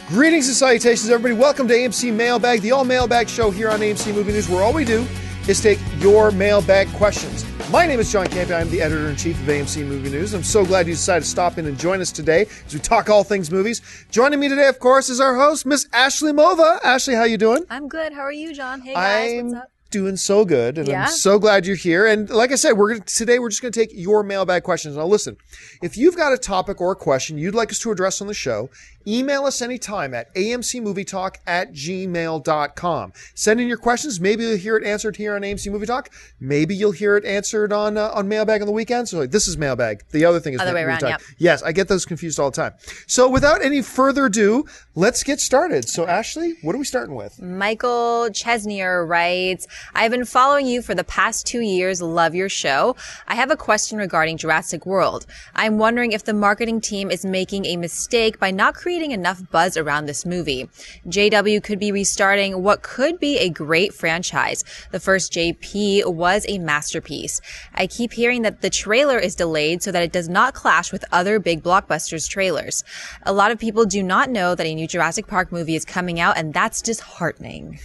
Greetings and salutations, everybody. Welcome to AMC Mail Bag, the all mailbag show here on AMC Movie News, where all we do is take your mailbag questions. My name is John Campy. I'm the editor-in-chief of AMC Movie News. I'm so glad you decided to stop in and join us today as we talk all things movies. Joining me today, of course, is our host, Miss Ashley Mova. Ashley, how you doing? I'm good. How are you, John? Hey, guys. What's up? Doing so good, and I'm so glad you're here. And like I said, today we're just going to take your mailbag questions. Now listen, if you've got a topic or a question you'd like us to address on the show, email us anytime at amcmovietalk@gmail.com. Send in your questions. Maybe you'll hear it answered here on AMC Movie Talk. Maybe you'll hear it answered on Mailbag on the weekend. So this is Mailbag. The other thing is other way around. Yep. Yes, I get those confused all the time. So without any further ado, let's get started. So Ashley, what are we starting with? Michael Chesnier writes, I've been following you for the past 2 years. Love your show. I have a question regarding Jurassic World. I'm wondering if the marketing team is making a mistake by not creating enough buzz around this movie. JW could be restarting what could be a great franchise. The first JP was a masterpiece. I keep hearing that the trailer is delayed so that it does not clash with other big blockbusters trailers. A lot of people do not know that a new Jurassic Park movie is coming out, and that's disheartening.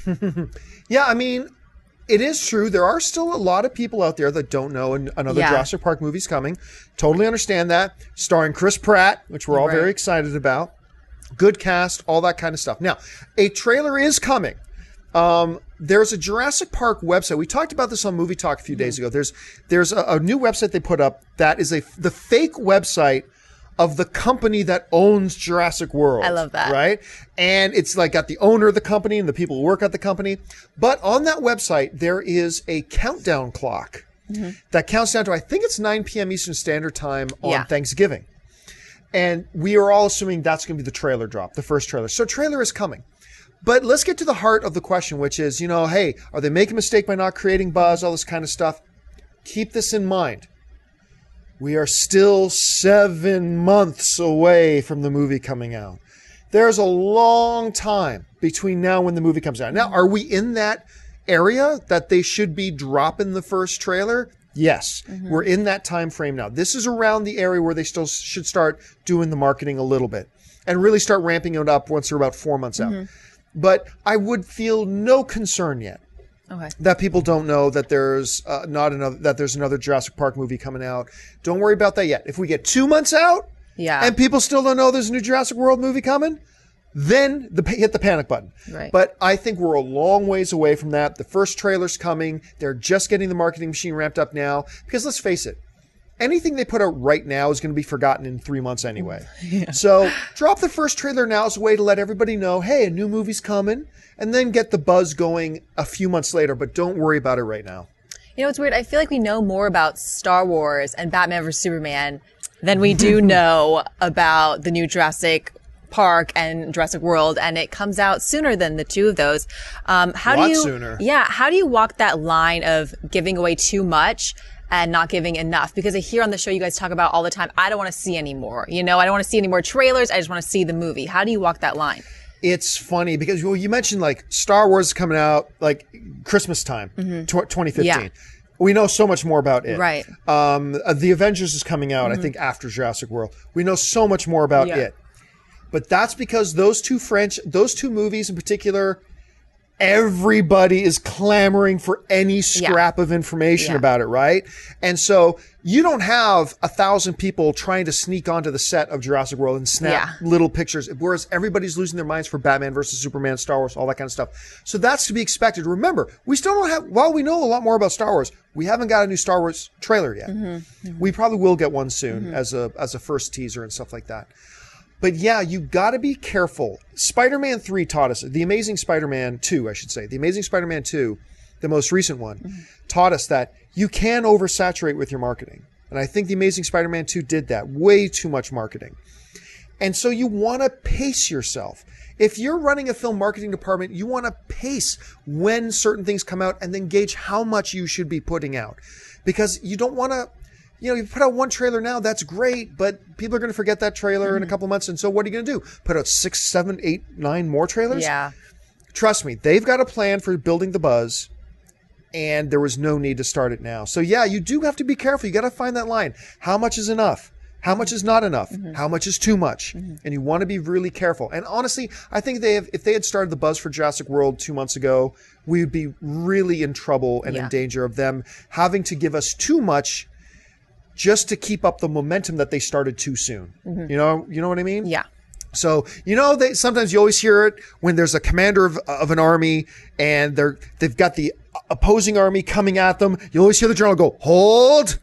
Yeah, I mean, it is true. There are still a lot of people out there that don't know another Jurassic Park movie's coming. Totally understand that. Starring Chris Pratt, which we're all very excited about. Good cast, all that kind of stuff. Now, a trailer is coming. There's a Jurassic Park website. We talked about this on Movie Talk a few days ago. There's a new website they put up that is the fake website of the company that owns Jurassic World. I love that. Right? And it's like got the owner of the company and the people who work at the company. But on that website, there is a countdown clock that counts down to, I think it's 9 p.m. Eastern Standard Time on Thanksgiving. And we are all assuming that's going to be the trailer drop, the first trailer. So trailer is coming. But let's get to the heart of the question, which is, hey, are they making a mistake by not creating buzz, all this kind of stuff? Keep this in mind. We are still 7 months away from the movie coming out. There's a long time between now and when the movie comes out. Now, are we in that area that they should be dropping the first trailer? Yes, we're in that time frame now. This is around the area where they still should start doing the marketing a little bit and really start ramping it up once they're about 4 months out. But I would feel no concern yet that people don't know that there's another Jurassic Park movie coming out. Don't worry about that yet. If we get 2 months out and people still don't know there's a new Jurassic World movie coming, then hit the panic button. Right. But I think we're a long ways away from that. The first trailer's coming. They're just getting the marketing machine ramped up now. Because let's face it, anything they put out right now is going to be forgotten in 3 months anyway. So drop the first trailer now as a way to let everybody know, hey, a new movie's coming, and then get the buzz going a few months later. But don't worry about it right now. You know, it's weird. I feel like we know more about Star Wars and Batman vs. Superman than we do know about the new Jurassic Park and Jurassic World, and it comes out sooner than the two of those. How do you walk that line of giving away too much and not giving enough? Because I hear on the show you guys talk about all the time, I don't want to see any more. I don't want to see any more trailers. I just want to see the movie. How do you walk that line? It's funny because you mentioned like Star Wars coming out like Christmas time, 2015. Yeah. We know so much more about it. Right. The Avengers is coming out, I think, after Jurassic World. We know so much more about it. But that's because those two movies in particular, everybody is clamoring for any scrap of information about it, right? And so you don't have 1,000 people trying to sneak onto the set of Jurassic World and snap little pictures, whereas everybody's losing their minds for Batman versus Superman, Star Wars, all that kind of stuff. So that's to be expected. Remember, we still don't have, while we know a lot more about Star Wars, we haven't got a new Star Wars trailer yet. We probably will get one soon as a first teaser and stuff like that. But yeah, you got to be careful. Spider-Man 3 taught us, The Amazing Spider-Man 2, I should say. The Amazing Spider-Man 2, the most recent one, taught us that you can oversaturate with your marketing. And I think The Amazing Spider-Man 2 did that. Way too much marketing. And so you want to pace yourself. If you're running a film marketing department, you want to pace when certain things come out and then gauge how much you should be putting out. Because you don't want to, you put out one trailer now, that's great, but people are going to forget that trailer in a couple of months. And so what are you going to do? Put out 6, 7, 8, 9 more trailers? Yeah. Trust me, they've got a plan for building the buzz, and there was no need to start it now. So yeah, you do have to be careful. You got to find that line. How much is enough? How much is not enough? How much is too much? And you want to be really careful. And honestly, I think if they had started the buzz for Jurassic World 2 months ago, we would be really in trouble and in danger of them having to give us too much just to keep up the momentum that they started too soon. You know what I mean? Yeah. So, sometimes you always hear it when there's a commander of an army and they've got the opposing army coming at them. You always hear the general go, hold.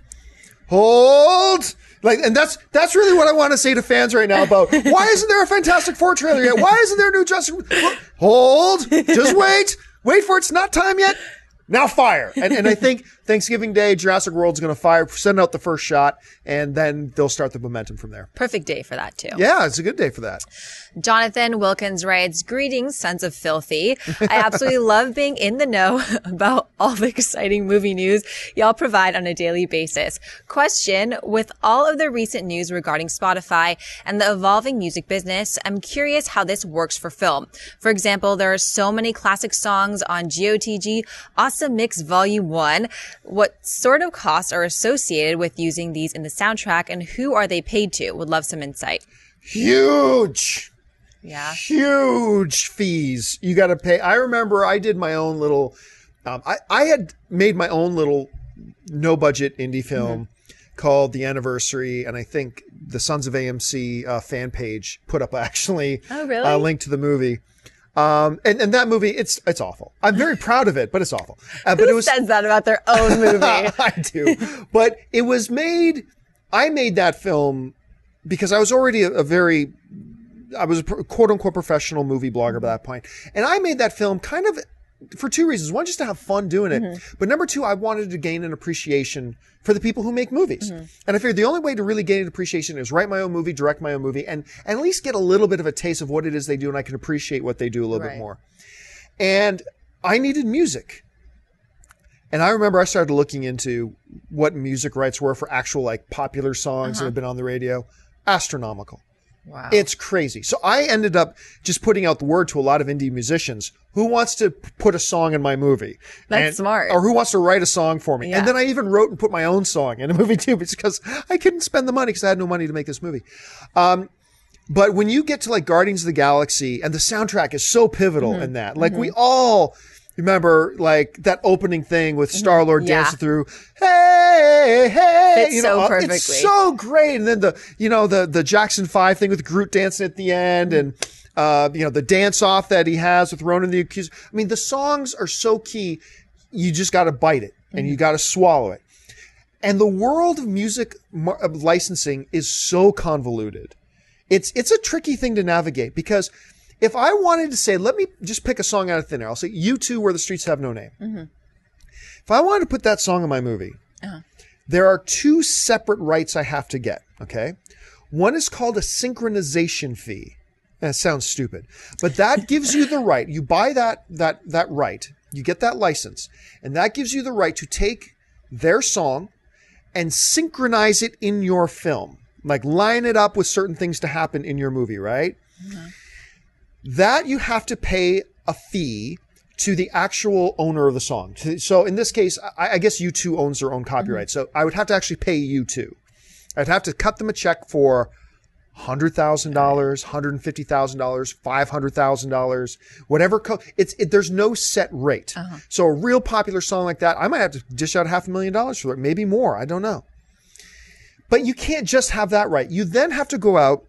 And that's really what I want to say to fans right now about why isn't there a Fantastic Four trailer yet? Why isn't there a new Jurassic? Hold, just wait for it. It's not time yet. Now fire. And I think Thanksgiving Day, Jurassic World's going to send out the first shot, and then they'll start the momentum from there. Perfect day for that, too. Yeah, it's a good day for that. Jonathan Wilkins writes, greetings, sons of filthy. I absolutely love being in the know about all the exciting movie news y'all provide on a daily basis. Question, with all of the recent news regarding Spotify and the evolving music business, I'm curious how this works for film. For example, there are so many classic songs on GOTG, Awesome Mix Volume 1. What sort of costs are associated with using these in the soundtrack, and who are they paid to? Would love some insight. Huge. Yeah. Huge fees you got to pay. I remember I did my own little, I had made my own little no budget indie film called The Anniversary. And I think the Sons of AMC fan page put up actually a link to the movie. And that movie, it's awful. I'm very proud of it, but it's awful. But Who says that about their own movie? I do. But it was I made that film because I was already I was a quote unquote professional movie blogger by that point. And I made that film kind of for two reasons. One, just to have fun doing it. But number two, I wanted to gain an appreciation for the people who make movies. And I figured the only way to really gain an appreciation is write my own movie, direct my own movie, and at least get a little bit of a taste of what it is they do, and I can appreciate what they do a little bit more. And I needed music. And I remember I started looking into what music rights were for actual like popular songs that have been on the radio. Astronomical. Wow. It's crazy. So I ended up just putting out the word to a lot of indie musicians. Who wants to put a song in my movie? That's smart. Or who wants to write a song for me? Yeah. And then I even wrote and put my own song in a movie too, because I couldn't spend the money because I had no money to make this movie. But when you get to like Guardians of the Galaxy, and the soundtrack is so pivotal in that, like we all remember like that opening thing with Star-Lord dancing through, hey, hey, Fits so perfectly. It's so great. And then the Jackson 5 thing with Groot dancing at the end, and the dance off that he has with Ronan the Accuser. I mean, the songs are so key. You just got to bite it and you got to swallow it. And the world of music licensing is so convoluted. It's a tricky thing to navigate, because if I wanted to say, let me just pick a song out of thin air, I'll say U2, Where the Streets Have No Name. If I wanted to put that song in my movie, there are two separate rights I have to get, okay? One is called a synchronization fee. That sounds stupid, but that gives you the right. You buy that right, you get that license, and that gives you the right to take their song and synchronize it in your film. Like line it up with certain things to happen in your movie, right? That you have to pay a fee to the actual owner of the song. So in this case, I guess U2 owns their own copyright. So I would have to actually pay U2. I'd have to cut them a check for $100,000, $150,000, $500,000, whatever. There's no set rate. So a real popular song like that, I might have to dish out $500,000 for it, maybe more. I don't know. But you can't just have that right. You then have to go out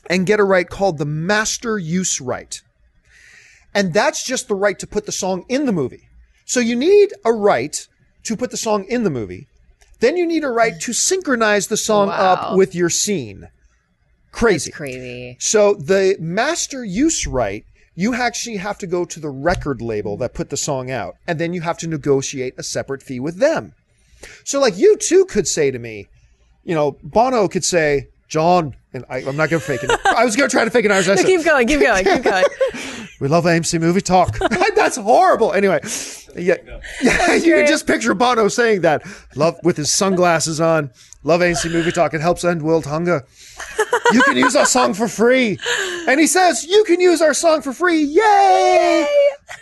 and get a right called the master use right. And that's just the right to put the song in the movie. So you need a right to put the song in the movie. Then you need a right to synchronize the song up with your scene. Crazy. That's crazy. So the master use right, you actually have to go to the record label that put the song out, and then you have to negotiate a separate fee with them. So like you too could say to me, Bono could say, John, and I'm not going to fake it. I was going to try to fake an Irish accent. Keep going. We love AMC Movie Talk. That's horrible. Anyway, you can just picture Bono saying that. Love with his sunglasses on. Love AMC Movie Talk. It helps end world hunger. You can use our song for free. And he says, you can use our song for free. Yay!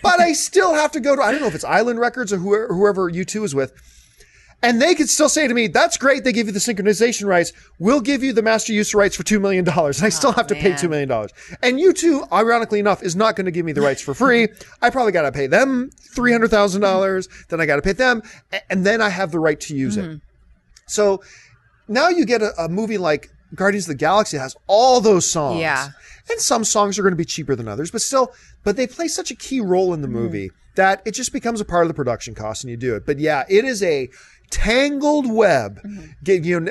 But I still have to go to, I don't know if it's Island Records or whoever U2 is with. And they could still say to me, that's great. They give you the synchronization rights. We'll give you the master use rights for $2 million. And I still have to pay $2 million. And YouTube, ironically enough, is not going to give me the rights for free. I probably got to pay them $300,000. Then I got to pay them. And then I have the right to use it. So now you get a movie like Guardians of the Galaxy that has all those songs. Yeah. And some songs are going to be cheaper than others, but they play such a key role in the movie that it just becomes a part of the production cost and you do it. But yeah, it is a tangled web,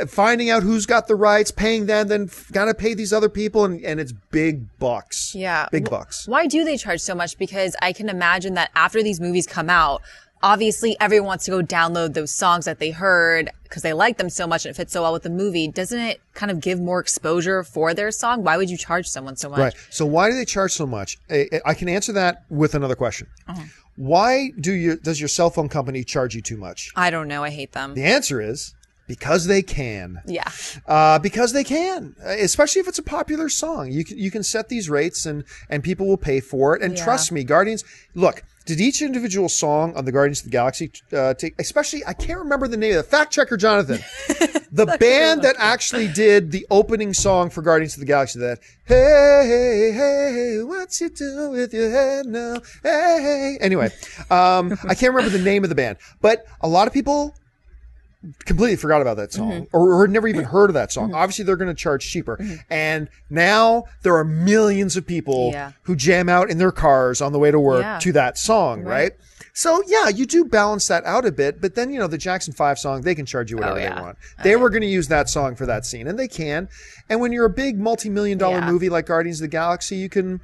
finding out who's got the rights, paying them, then gotta pay these other people, and it's big bucks. Yeah. Big bucks. Why do they charge so much? Because I can imagine that after these movies come out, obviously everyone wants to go download those songs that they heard because they like them so much and it fits so well with the movie. Doesn't it kind of give more exposure for their song? Why would you charge someone so much? Right. So why do they charge so much? I can answer that with another question. Why does your cell phone company charge you too much? I don't know. I hate them. The answer is because they can. Yeah. Because they can, especially if it's a popular song. You can set these rates and people will pay for it. And trust me, Guardians, look, did each individual song on the Guardians of the Galaxy especially, I can't remember the name of it. Fact checker Jonathan. The band that actually did the opening song for Guardians of the Galaxy, that, hey, hey, what you do with your head now? Hey. Anyway, I can't remember the name of the band, but a lot of people completely forgot about that song or had never even heard of that song. Obviously, they're going to charge cheaper. And now there are millions of people who jam out in their cars on the way to work to that song, right? So, yeah, you do balance that out a bit. But then, the Jackson 5 song, they can charge you whatever they want. They were going to use that song for that scene, and they can. And when you're a big multi-million-dollar movie like Guardians of the Galaxy, you can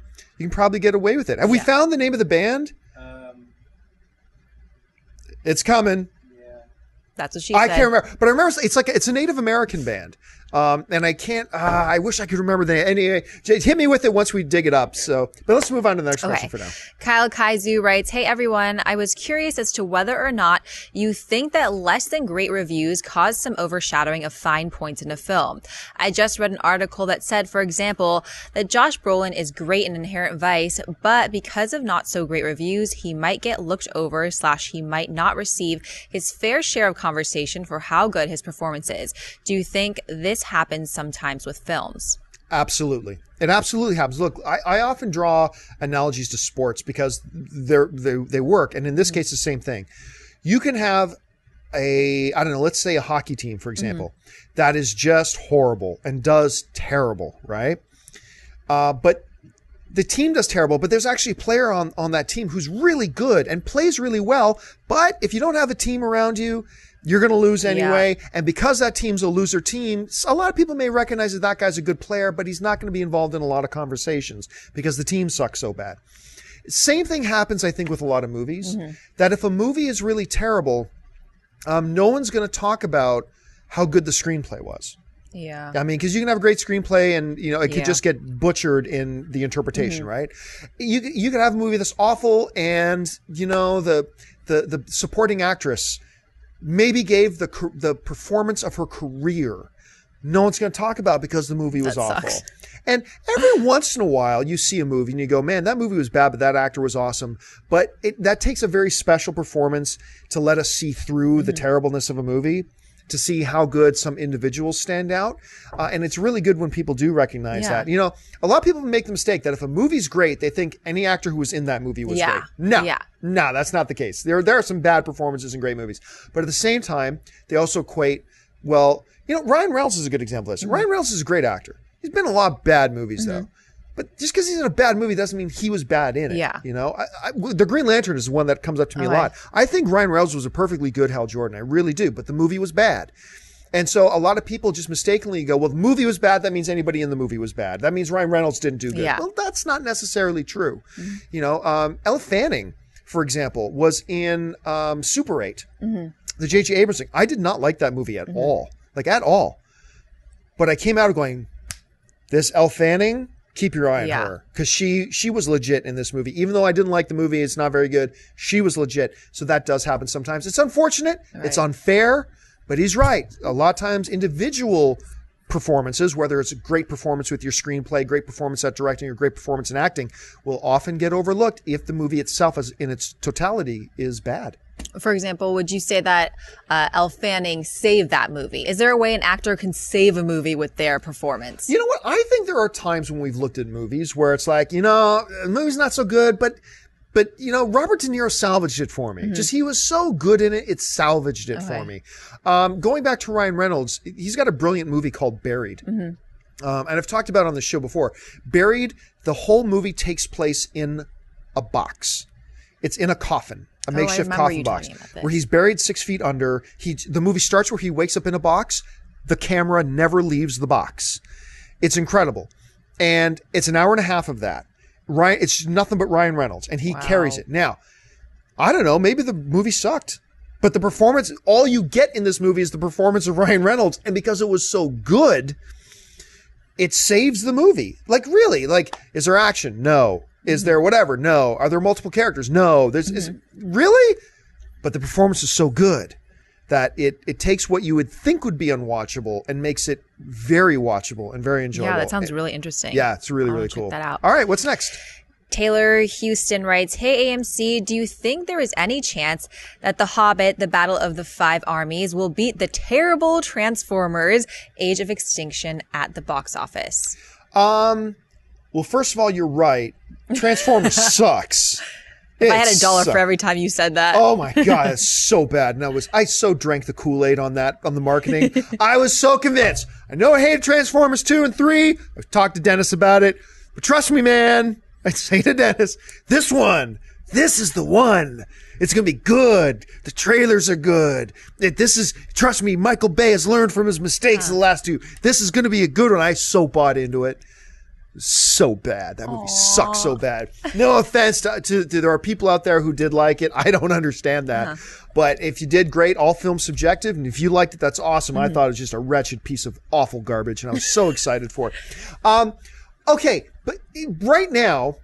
probably get away with it. Have we found the name of the band? It's coming. That's what she said. I can't remember, but I remember it's a Native American band. And I can't, I wish I could remember the name. Anyway, hit me with it once we dig it up. So, but let's move on to the next question for now. Kyle Kaizu writes, hey everyone, I was curious as to whether or not you think that less than great reviews cause some overshadowing of fine points in a film. I just read an article that said, for example, that Josh Brolin is great in Inherent Vice, but because of not so great reviews, he might get looked over / he might not receive his fair share of conversation for how good his performance is. Do you think this happens sometimes with films? Absolutely. It absolutely happens. Look, I often draw analogies to sports because they work. And in this case, the same thing. You can have let's say a hockey team, for example, that is just horrible and does terrible, right? But the team does terrible, but there's actually a player on that team who's really good and plays really well. But if you don't have a team around you, you're going to lose anyway. Yeah. And because that team's a loser team, a lot of people may recognize that guy's a good player, but he's not going to be involved in a lot of conversations because the team sucks so bad. Same thing happens, I think, with a lot of movies, that if a movie is really terrible, no one's going to talk about how good the screenplay was. Yeah. I mean, because you can have a great screenplay and, it could just get butchered in the interpretation, right? You could have a movie that's awful and, the supporting actress maybe gave the performance of her career. No one's going to talk about it because the movie was awful. Sucks. And every once in a while, you see a movie and you go, man, that movie was bad, but that actor was awesome. But that takes a very special performance to let us see through the terribleness of a movie, to see how good some individuals stand out. And it's really good when people do recognize that. A lot of people make the mistake that if a movie's great, they think any actor who was in that movie was great. No, that's not the case. There are some bad performances in great movies. But at the same time, they also equate, Ryan Reynolds is a good example of this. Ryan Reynolds is a great actor. He's been in a lot of bad movies, though. But just because he's in a bad movie doesn't mean he was bad in it. Yeah. The Green Lantern is one that comes up to me a lot. I think Ryan Reynolds was a perfectly good Hal Jordan. I really do. But the movie was bad. And so a lot of people just mistakenly go, well, the movie was bad. That means anybody in the movie was bad. That means Ryan Reynolds didn't do good. Yeah. Well, that's not necessarily true. Elle Fanning, for example, was in Super 8, the J.J. Abrams thing. I did not like that movie at all. Like, at all. But I came out going, this Elle Fanning, keep your eye on her. Because she was legit in this movie. Even though I didn't like the movie, it's not very good, she was legit. So that does happen sometimes. It's unfortunate. Right. It's unfair. But he's right. A lot of times individual performances, whether it's a great performance with your screenplay, great performance at directing, or great performance in acting, will often get overlooked if the movie itself in its totality is bad. For example, would you say that Elle Fanning saved that movie? Is there a way an actor can save a movie with their performance? You know what? I think there are times when we've looked at movies where it's like, the movie's not so good, but Robert De Niro salvaged it for me. Just he was so good in it, it salvaged it for me. Going back to Ryan Reynolds, he's got a brilliant movie called Buried. And I've talked about it on the show before. Buried, the whole movie takes place in a box. It's in a coffin. A makeshift coffin box where he's buried 6 feet under. The movie starts where he wakes up in a box. The camera never leaves the box. It's incredible. And it's an hour and a half of that. It's nothing but Ryan Reynolds, and he carries it. Now, I don't know, maybe the movie sucked, but the performance, all you get in this movie is the performance of Ryan Reynolds, and because it was so good, it saves the movie. Like, really, is there action? No. Is there whatever? No. Are there multiple characters? No. Really? But the performance is so good that it takes what you would think would be unwatchable and makes it very watchable and very enjoyable. Yeah, that sounds really interesting. Yeah, it's really cool. Check that out. All right, what's next? Taylor Houston writes, "Hey AMC, do you think there is any chance that The Hobbit, The Battle of the Five Armies will beat the terrible Transformers Age of Extinction at the box office?" Well, first of all, you're right. Transformers sucks. If I had $1 for every time you said that. Oh my God, it's so bad. And I so drank the Kool-Aid on the marketing. I was so convinced. I know I hated Transformers 2 and 3. I've talked to Dennis about it. But trust me, man, I say to Dennis, this is the one. It's going to be good. The trailers are good. Trust me, Michael Bay has learned from his mistakes in the last two. This is going to be a good one. I so bought into it. So bad. That movie sucks so bad. No offense to there are people out there who did like it. I don't understand that. But if you did, great. All film's subjective. And if you liked it, that's awesome. I thought it was just a wretched piece of awful garbage. And I was so excited for it. Okay. But right now,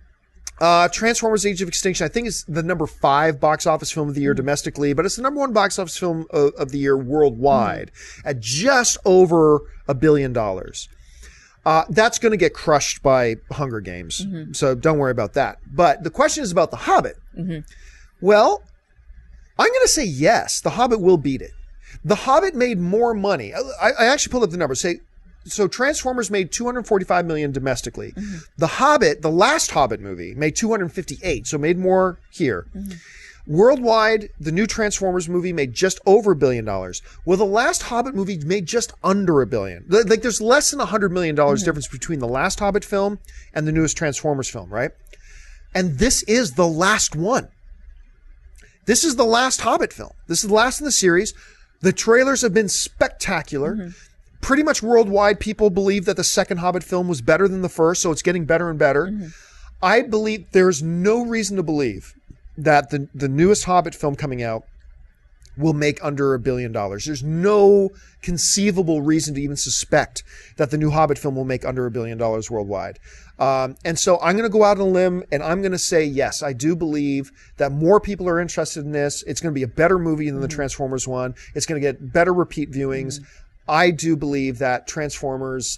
Transformers Age of Extinction, I think is the number 5 box office film of the year domestically, but it's the number 1 box office film of the year worldwide at just over $1 billion. That's going to get crushed by Hunger Games. So don't worry about that. But the question is about The Hobbit. Well, I'm going to say yes. The Hobbit will beat it. The Hobbit made more money. I actually pulled up the numbers. So Transformers made $245 million domestically. The Hobbit, the last Hobbit movie, made $258, so made more here. Worldwide, the new Transformers movie made just over $1 billion. Well, the last Hobbit movie made just under $1 billion. Like, there's less than $100 million difference between the last Hobbit film and the newest Transformers film, right? And this is the last one. This is the last Hobbit film. This is the last in the series. The trailers have been spectacular. Pretty much worldwide, people believe that the second Hobbit film was better than the first, so it's getting better and better. I believe there's no reason to believe that the newest Hobbit film coming out will make under $1 billion. There's no conceivable reason to even suspect that the new Hobbit film will make under $1 billion worldwide. And so I'm going to go out on a limb and I'm going to say, yes, I do believe that more people are interested in this. It's going to be a better movie than the Transformers one. It's going to get better repeat viewings. I do believe that Transformers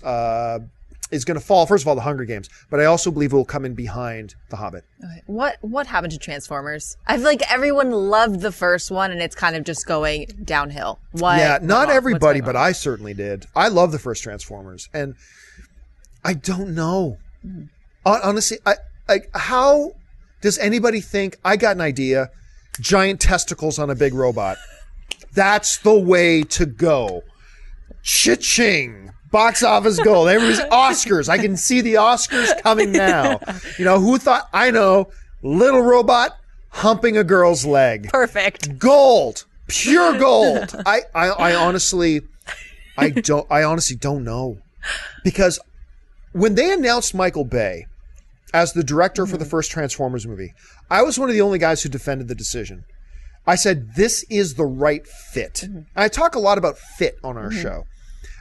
is going to fall, first of all, the Hunger Games, but I also believe it will come in behind The Hobbit. Okay. What happened to Transformers? I feel like everyone loved the first one, and it's kind of just going downhill. Yeah, not everybody, but I certainly did. I love the first Transformers, and I don't know. Honestly, how does anybody think, I got an idea, giant testicles on a big robot? That's the way to go. Cha-ching! Box office gold. Everybody's Oscars. I can see the Oscars coming now. You know, who thought? I know. Little robot humping a girl's leg. Perfect. Gold. Pure gold. I honestly don't know. Because when they announced Michael Bay as the director for the first Transformers movie, I was one of the only guys who defended the decision. I said, this is the right fit. And I talk a lot about fit on our show.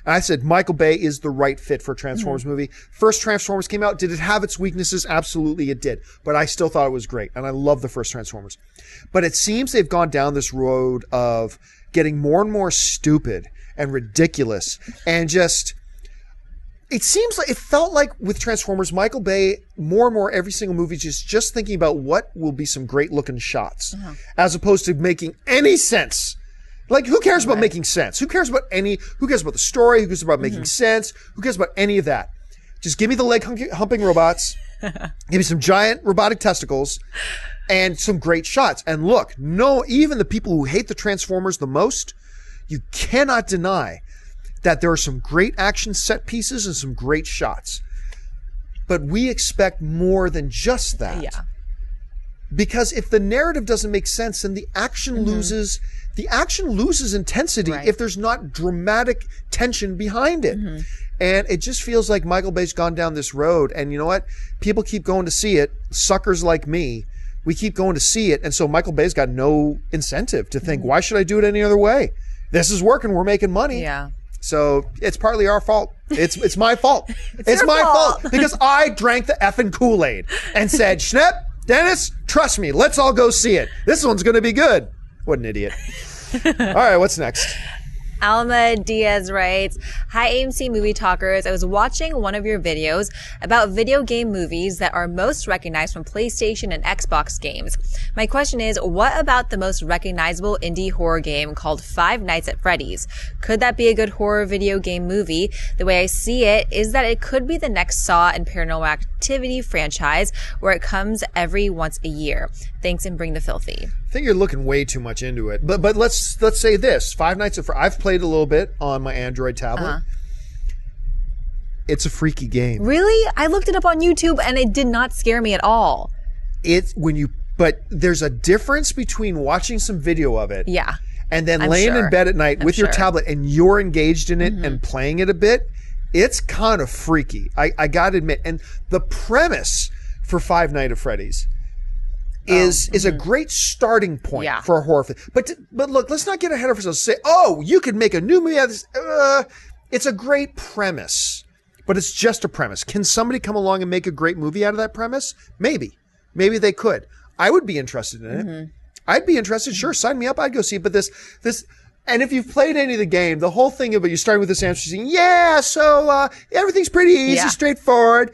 And I said, Michael Bay is the right fit for a Transformers movie. First Transformers came out. Did it have its weaknesses? Absolutely it did. But I still thought it was great. And I love the first Transformers. But it seems they've gone down this road of getting more and more stupid and ridiculous and just it seems like it felt like with Transformers, Michael Bay more and more every single movie just thinking about what will be some great looking shots, as opposed to making any sense. Like, who cares about making sense? Who cares about the story? Who cares about making sense? Who cares about any of that? Just give me the leg humping robots. Give me some giant robotic testicles and some great shots. And look, even the people who hate the Transformers the most, you cannot deny that there are some great action set pieces and some great shots. But we expect more than just that. Yeah. Because if the narrative doesn't make sense, then the action loses intensity if there's not dramatic tension behind it. And it just feels like Michael Bay's gone down this road. And you know what? People keep going to see it. Suckers like me, we keep going to see it. And so Michael Bay's got no incentive to think, why should I do it any other way? This is working. We're making money. Yeah. So it's partly our fault. It's my fault. It's my fault because I drank the effing Kool-Aid and said, Schnepp, Dennis, trust me, let's all go see it. This one's going to be good. What an idiot. All right, what's next? Alma Diaz writes, "Hi AMC Movie Talkers. I was watching one of your videos about video game movies that are most recognized from PlayStation and Xbox games. My question is, what about the most recognizable indie horror game called Five Nights at Freddy's? Could that be a good horror video game movie? The way I see it is that it could be the next Saw and Paranormal Activity franchise where it comes every once a year. Thanks and bring the filthy." I think you're looking way too much into it. But let's say this. Five Nights at Freddy's. I've played a little bit on my Android tablet. It's a freaky game. Really? I looked it up on YouTube and it did not scare me at all. But there's a difference between watching some video of it. Yeah. And then laying in bed at night with your tablet and you're engaged in it and playing it a bit. It's kind of freaky. I got to admit. And the premise for Five Nights at Freddy's is a great starting point for a horror film. But look, let's not get ahead of ourselves and say, oh, you could make a new movie out of this. It's a great premise, but it's just a premise. Can somebody come along and make a great movie out of that premise? Maybe. Maybe they could. I would be interested in it. I'd be interested. Sure, sign me up. I'd go see it. But this, and if you've played any of the game, the whole thing about you starting with this answer saying, so everything's pretty easy, straightforward.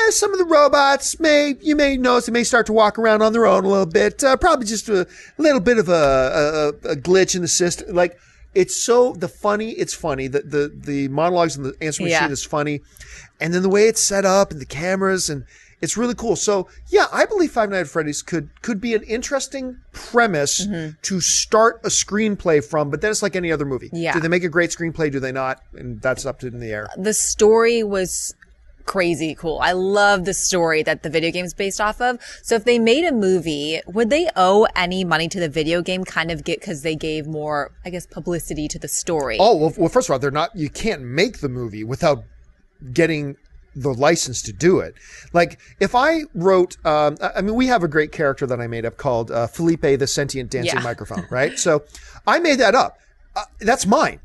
Some of the robots you may notice they may start to walk around on their own a little bit. Probably just a little bit of a glitch in the system. Like, it's funny. The monologues in the answer machine is funny. And then the way it's set up and the cameras and it's really cool. So yeah, I believe Five Nights at Freddy's could be an interesting premise to start a screenplay from, but then it's like any other movie. Yeah. Do they make a great screenplay? Do they not? And that's up in the air. The story was crazy cool. I love the story that the video game is based off of. So if they made a movie, would they owe any money to the video game because they gave more, I guess, publicity to the story? Oh, well, first of all, you can't make the movie without getting the license to do it. Like, if I wrote, we have a great character that I made up called Felipe the Sentient Dancing Microphone, right? So I made that up. That's mine.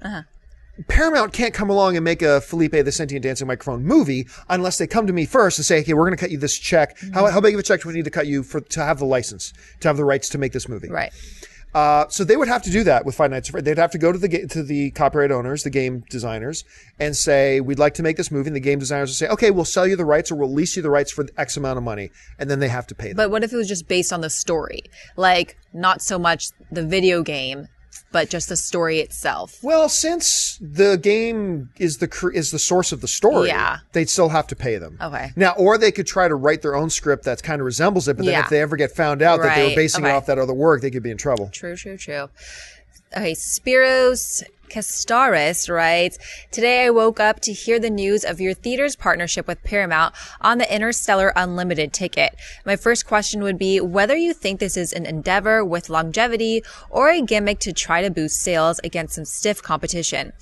Paramount can't come along and make a Felipe the Sentient Dancing Microphone movie unless they come to me first and say, okay, we're going to cut you this check. How big of a check do we need to cut you to have the license, to have the rights to make this movie? Right. So they would have to do that with Five Nights at Freddy's. They'd have to go to the copyright owners, the game designers, and say, we'd like to make this movie. And the game designers would say, okay, we'll sell you the rights or we'll lease you the rights for X amount of money. And then they have to pay them. But what if it was just based on the story? Like, not so much the video game, but just the story itself. Well, since the game is the source of the story, they'd still have to pay them. Okay. Now, or they could try to write their own script that kind of resembles it, but then if they ever get found out that they were basing it off that other work, they could be in trouble. True. Okay, Spiros Castaris writes, "Today I woke up to hear the news of your theater's partnership with Paramount on the Interstellar Unlimited ticket. My first question would be whether you think this is an endeavor with longevity or a gimmick to try to boost sales against some stiff competition.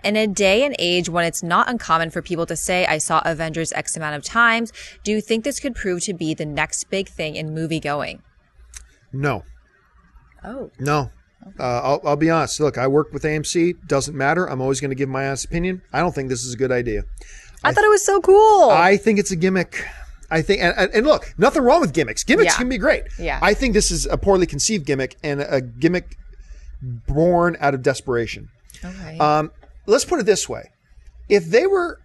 In a day and age when it's not uncommon for people to say, I saw Avengers X amount of times, do you think this could prove to be the next big thing in movie going?" No. Oh. No. Okay. I'll be honest. Look, I work with AMC. Doesn't matter. I'm always going to give my honest opinion. I don't think this is a good idea. I thought it was so cool. I think it's a gimmick. I think, and look, nothing wrong with gimmicks. Gimmicks can be great. Yeah. I think this is a poorly conceived gimmick and a gimmick born out of desperation. Okay. Let's put it this way. If they were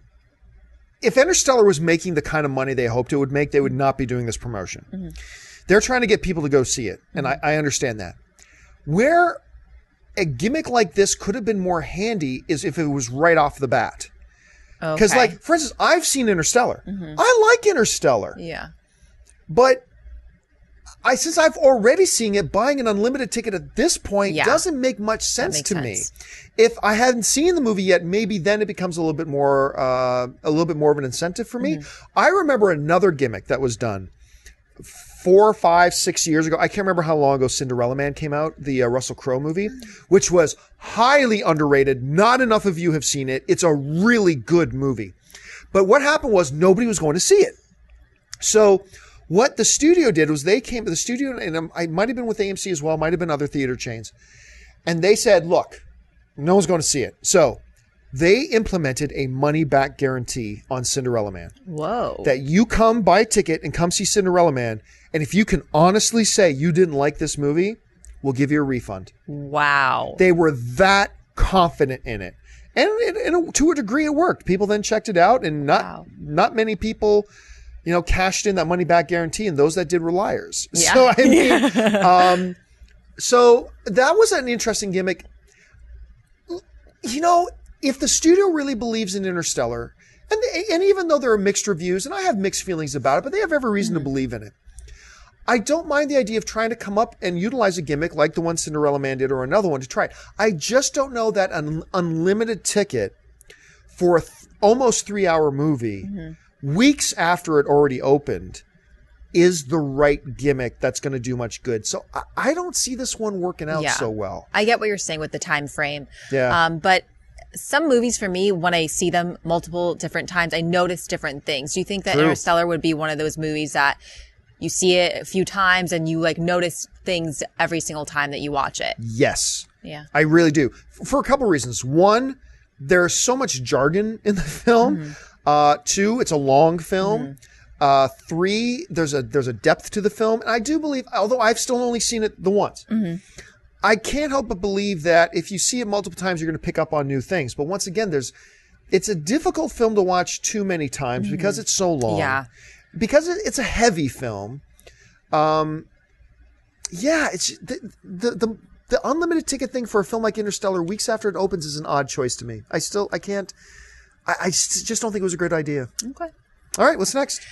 if Interstellar was making the kind of money they hoped it would make, they would not be doing this promotion. Mm-hmm. They're trying to get people to go see it, and I understand that. Where a gimmick like this could have been more handy is if it was right off the bat. Because, like, for instance, I've seen Interstellar. Mm-hmm. I like Interstellar. Yeah. But since I've already seen it, buying an unlimited ticket at this point doesn't make much sense to me. If I hadn't seen the movie yet, maybe then it becomes a little bit more of an incentive for me. I remember another gimmick that was done 4, 5, 6 years ago. I can't remember how long ago Cinderella Man came out, the Russell Crowe movie, which was highly underrated. Not enough of you have seen it. It's a really good movie. But what happened was nobody was going to see it. So what the studio did was they came to the studio, and I might have been with AMC as well, might have been other theater chains. And they said, look, no one's going to see it. So they implemented a money-back guarantee on Cinderella Man. Whoa. That you come buy a ticket and come see Cinderella Man, and if you can honestly say you didn't like this movie, we'll give you a refund. Wow. They were that confident in it. And to a degree, it worked. People then checked it out, and not many people, cashed in that money-back guarantee, and those that did were liars. Yeah. So, I mean, so that was an interesting gimmick. If the studio really believes in Interstellar, and even though there are mixed reviews, and I have mixed feelings about it, but they have every reason to believe in it. I don't mind the idea of trying to come up and utilize a gimmick like the one Cinderella Man did or another one to try it. I just don't know that an unlimited ticket for almost 3-hour movie, weeks after it already opened, is the right gimmick that's going to do much good. So I don't see this one working out so well. I get what you're saying with the time frame. Yeah. But some movies for me, when I see them multiple different times, I notice different things. Do you think that Interstellar would be one of those movies that you see it a few times and you notice things every single time that you watch it? Yes. Yeah. I really do. For a couple reasons. One, there's so much jargon in the film. 2, it's a long film. 3, there's a depth to the film. And I do believe, although I've still only seen it the once, I can't help but believe that if you see it multiple times, you're going to pick up on new things. But once again, it's a difficult film to watch too many times because it's so long. Yeah. Because it's a heavy film. It's the unlimited ticket thing for a film like Interstellar weeks after it opens is an odd choice to me. I just don't think it was a great idea. Okay. All right, what's next?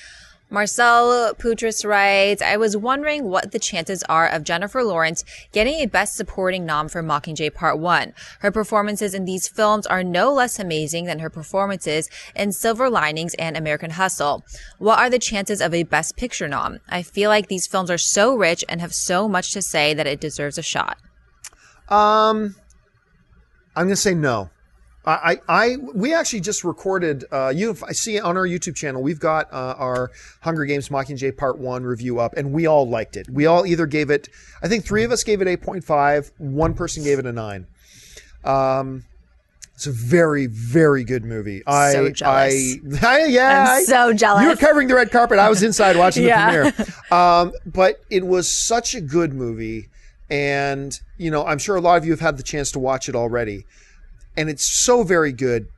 Marcel Putris writes, I was wondering what the chances are of Jennifer Lawrence getting a Best Supporting nom for Mockingjay Part 1. Her performances in these films are no less amazing than her performances in Silver Linings and American Hustle. What are the chances of a Best Picture nom? I feel like these films are so rich and have so much to say that it deserves a shot. I'm going to say no. We actually just recorded, I see on our YouTube channel, we've got our Hunger Games Mockingjay Part 1 review up, and we all liked it. We all either gave it, I think 3 of us gave it 8.5, one person gave it a 9. It's a very, very good movie. So jealous. I'm so jealous. You were covering the red carpet. I was inside watching the premiere. But it was such a good movie, and, I'm sure a lot of you have had the chance to watch it already. And it's so very good.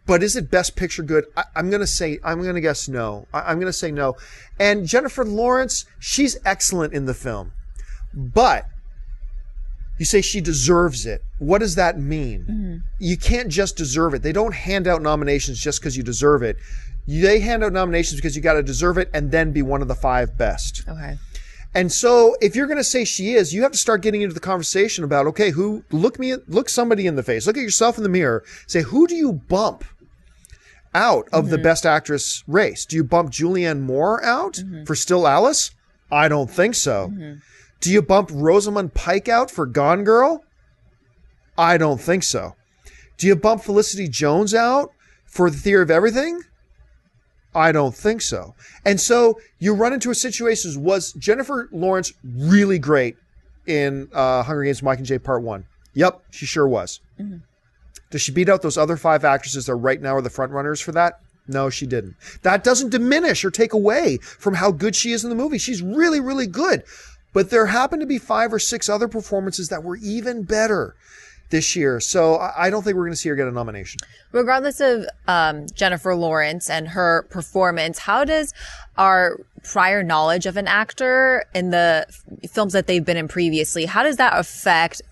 But is it Best Picture good? I'm going to guess no. I'm going to say no. And Jennifer Lawrence, she's excellent in the film. But you say she deserves it. What does that mean? You can't just deserve it. They don't hand out nominations just because you deserve it. They hand out nominations because you got to deserve it and then be one of the 5 best. Okay. And so if you're going to say she is, you have to start getting into the conversation about, okay, look somebody in the face, look at yourself in the mirror, say, who do you bump out of the Best Actress race? Do you bump Julianne Moore out for Still Alice? I don't think so. Do you bump Rosamund Pike out for Gone Girl? I don't think so. Do you bump Felicity Jones out for The Theory of Everything? I don't think so. And so you run into a situation, was Jennifer Lawrence really great in Hunger Games Mockingjay Part 1? Yep, she sure was. Does she beat out those other 5 actresses that right now are the front runners for that? No, she didn't. That doesn't diminish or take away from how good she is in the movie. She's really, really good. But there happened to be 5 or 6 other performances that were even better. this year. So I don't think we're going to see her get a nomination. Regardless of Jennifer Lawrence and her performance, how does our prior knowledge of an actor in the films that they've been in previously, how does that affect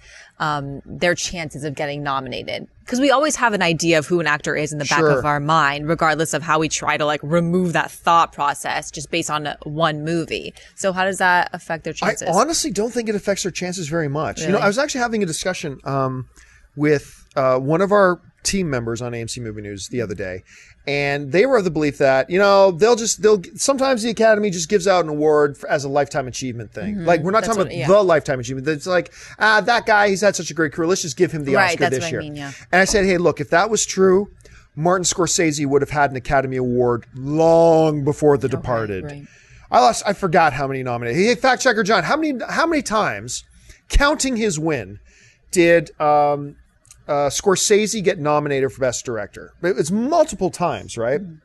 their chances of getting nominated? Because we always have an idea of who an actor is in the back of our mind, regardless of how we try to like remove that thought process just based on one movie. So how does that affect their chances? I honestly don't think it affects their chances very much. Really? You know, I was actually having a discussion with one of our team members on AMC Movie News the other day, and they were of the belief that, you know, they'll sometimes the Academy just gives out an award as a lifetime achievement thing. Mm-hmm. Like, we're not talking about the lifetime achievement. It's like, that guy, he's had such a great career. Let's just give him the Oscar this year. And I said, hey, look, if that was true, Martin Scorsese would have had an Academy Award long before The Departed. Right. I forgot how many nominated. Hey, fact checker John, how many times, counting his win, did Scorsese get nominated for Best Director? It's multiple times, right? Mm-hmm.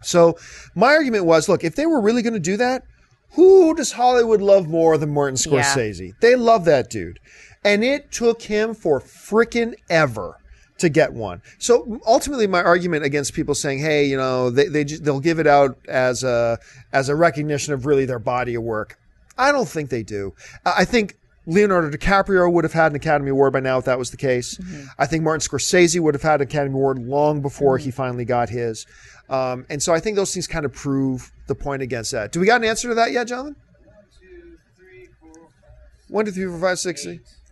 So my argument was, look, if they were really going to do that, who does Hollywood love more than Martin Scorsese? Yeah. They love that dude. And it took him for frickin' ever to get one. So ultimately my argument against people saying, hey, you know, they'll give it out as a recognition of really their body of work. I don't think they do. I think Leonardo DiCaprio would have had an Academy Award by now if that was the case. Mm-hmm. I think Martin Scorsese would have had an Academy Award long before he finally got his. And so I think those things kind of prove the point against that. Do we got an answer to that yet, Jonathan? 1, 2, 3, 4, 5, 6,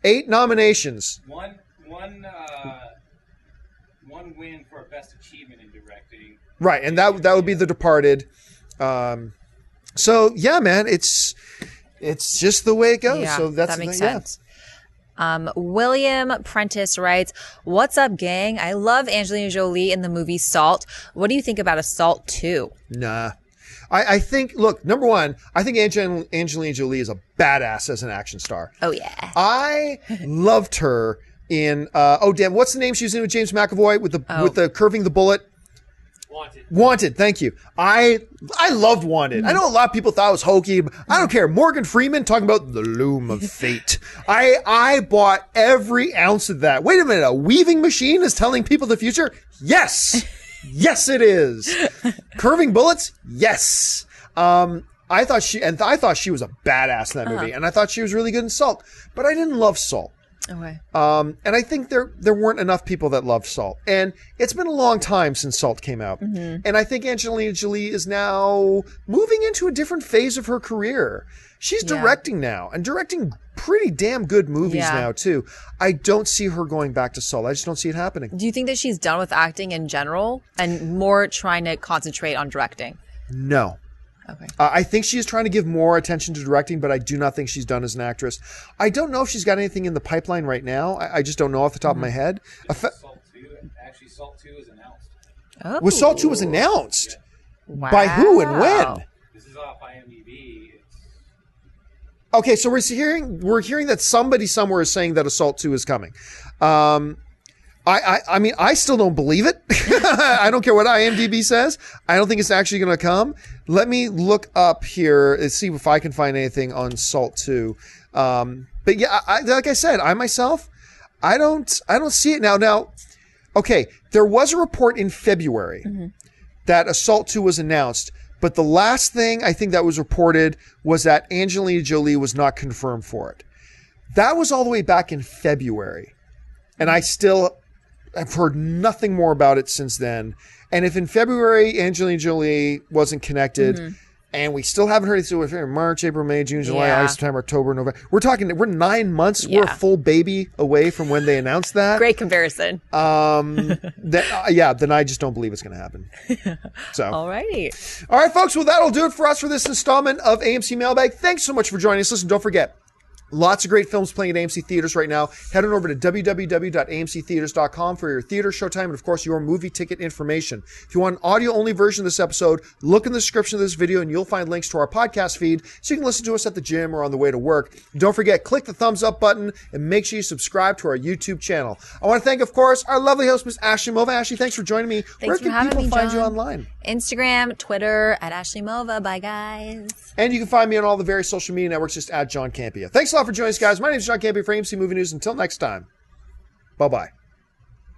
8 nominations. One win for Best Achievement in Directing. Right, and that would be The Departed. So yeah, man, it's just the way it goes. Yeah, so that makes sense. William Prentice writes, "What's up, gang? I love Angelina Jolie in the movie Salt. What do you think about Assault 2? Nah. I think, look, number one, I think Angelina Jolie is a badass as an action star. Oh, yeah. I loved her in, what's the name she was in with James McAvoy with the curving the bullet? Wanted, thank you. I loved Wanted. I know a lot of people thought it was hokey, but I don't care. Morgan Freeman talking about the loom of fate. I bought every ounce of that. Wait a minute, a weaving machine is telling people the future? Yes! Yes, it is. Curving bullets? Yes. I thought she was a badass in that movie, and I thought she was really good in Salt, but I didn't love Salt. Okay. And I think there weren't enough people that loved Salt. And it's been a long time since Salt came out. Mm-hmm. And I think Angelina Jolie is now moving into a different phase of her career. She's directing now, and directing pretty damn good movies now, too. I don't see her going back to Salt. I just don't see it happening. Do you think that she's done with acting in general and more trying to concentrate on directing? No. Okay. I think she is trying to give more attention to directing, but I do not think she's done as an actress. I don't know if she's got anything in the pipeline right now. I just don't know off the top of my head. Salt 2 is announced. Oh. Well, Salt 2 was announced? Wow. By who and when? This is off IMDb. Okay, so we're hearing that somebody somewhere is saying that Assault 2 is coming. I mean, I still don't believe it. I don't care what IMDb says. I don't think it's actually going to come. Let me look up here and see if I can find anything on Salt 2. But yeah, like I said, I myself, I don't see it now. Now, okay, there was a report in February that Assault 2 was announced, but the last thing I think that was reported was that Angelina Jolie was not confirmed for it. That was all the way back in February. And I've heard nothing more about it since then. And if in February Angelina Jolie wasn't connected, and we still haven't heard it, so in March, April, May, June, July, August, September, October, November. We're 9 months. Yeah. We're a full baby away from when they announced that. Great comparison. Then I just don't believe it's going to happen. So. Alrighty. All right, folks. Well, that'll do it for us for this installment of AMC Mailbag. Thanks so much for joining us. Listen, don't forget, lots of great films playing at AMC Theaters right now. Head on over to www.amctheaters.com for your theater showtime and, of course, your movie ticket information. If you want an audio-only version of this episode, look in the description of this video and you'll find links to our podcast feed so you can listen to us at the gym or on the way to work. And don't forget, click the thumbs up button and make sure you subscribe to our YouTube channel. I want to thank, of course, our lovely host, Miss Ashley Mova. Ashley, thanks for joining me. Thanks for having me, Where can people find John. you online? Instagram, Twitter, at Ashley Mova. Bye, guys. And you can find me on all the various social media networks just at John Campia. Thanks a lot for joining us, guys. My name is John Campia for AMC Movie News. Until next time. Bye-bye.